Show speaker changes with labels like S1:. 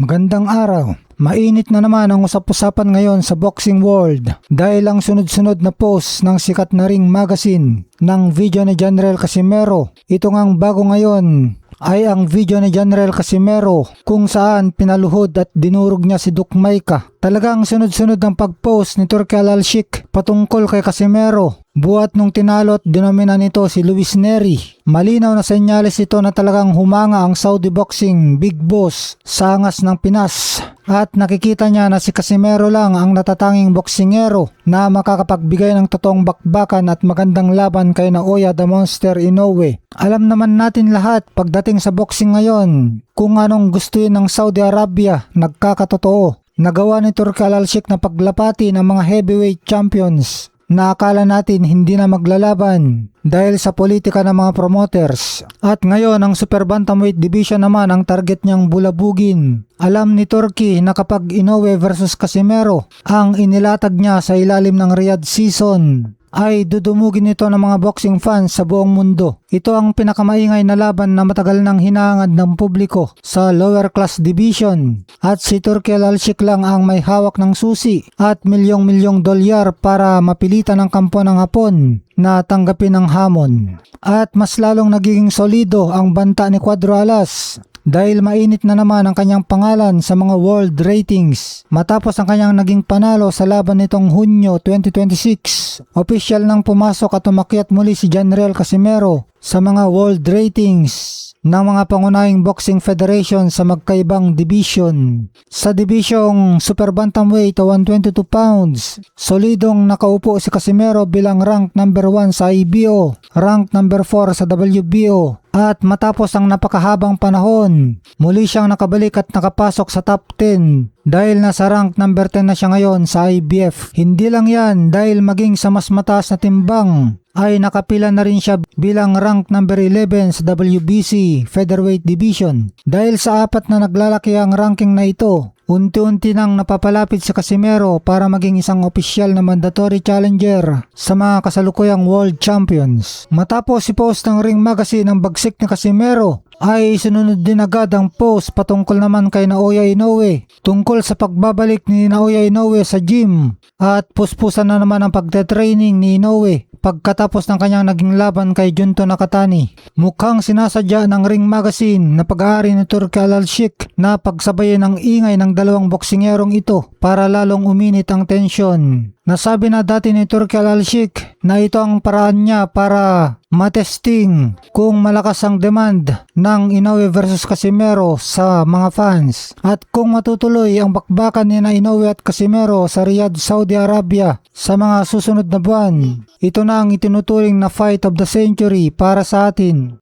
S1: Magandang araw. Mainit na naman ang usap-usapan ngayon sa boxing world dahil ang sunod-sunod na post ng sikat na Ring Magazine ng video ni General Casimero. Ito ngang bago ngayon ay ang video ni General Casimero kung saan pinaluhod at dinurog niya si Duke Maika. Talagang sunod-sunod ang pag-post ni Turki Al-Sheikh patungkol kay Casimero. Buhat nung tinalo at dinomina nito si Luis Nery. Malinaw na senyales ito na talagang humanga ang Saudi Boxing Big Boss sa angas ng Pinas. At nakikita niya na si Casimero lang ang natatanging boksingero na makakapagbigay ng totoong bakbakan at magandang laban kay Naoya the Monster Inoue. Alam naman natin lahat pagdating sa boxing ngayon kung anong gustuin ng Saudi Arabia, nagkakatotoo. Nagawa ni Turki Al-Sheikh na paglapati ng mga heavyweight champions na akala natin hindi na maglalaban dahil sa politika ng mga promoters. At ngayon ang super bantamweight division naman ang target niyang bulabugin. Alam ni Turki na kapag Inoue versus Casimero ang inilatag niya sa ilalim ng Riyadh season ay dudumugin ito ng mga boxing fans sa buong mundo. Ito ang pinakamaingay na laban na matagal nang hinahangad ng publiko sa lower class division. At si Turki Al-Sheikh lang ang may hawak ng susi at milyong-milyong dolyar para mapilitan ng kampo ng Hapon na tanggapin ang hamon. At mas lalong nagiging solido ang banta ni Cuadro Alas dahil mainit na naman ang kanyang pangalan sa mga world ratings matapos ang kanyang naging panalo sa laban nitong Hunyo 2026. Official nang pumasok at umakyat muli si General Casimero sa mga world ratings ng mga pangunahing boxing federation sa magkaibang division. Sa dibisyong super bantamweight o 122 pounds, solidong nakaupo si Casimero bilang rank number 1 sa IBO, rank number 4 sa WBO. At matapos ang napakahabang panahon, muli siyang nakabalik at nakapasok sa top 10 dahil nasa rank number 10 na siya ngayon sa IBF. Hindi lang yan, dahil maging sa mas mataas na timbang ay nakapila na rin siya bilang rank number 11 sa WBC Featherweight Division. Dahil sa apat na naglalaki ang ranking na ito, unti-unti nang napapalapit si Casimero para maging isang opisyal na mandatory challenger sa mga kasalukuyang world champions. Matapos i-post ng Ring Magazine ang bagsik ni Casimero, ay sunod din agad ang post patungkol naman kay Naoya Inoue tungkol sa pagbabalik ni Naoya Inoue sa gym at puspusan na naman ang pagte-training ni Inoue pagkatapos ng kanyang naging laban kay Junto Nakatani. Mukhang sinasadya ng Ring Magazine na pag-aari ni Turki Al-Sheikh na pagsabayin ang ingay ng dalawang boksingerong ito para lalong uminit ang tensyon. Nasabi na dati ni Turki Al-Sheikh na ito ang paraan niya para matesting kung malakas ang demand ng Inoue versus Casimero sa mga fans at kung matutuloy ang bakbakan ni na Inoue at Casimero sa Riyadh, Saudi Arabia sa mga susunod na buwan. Ito na ang itinuturing na fight of the century para sa atin.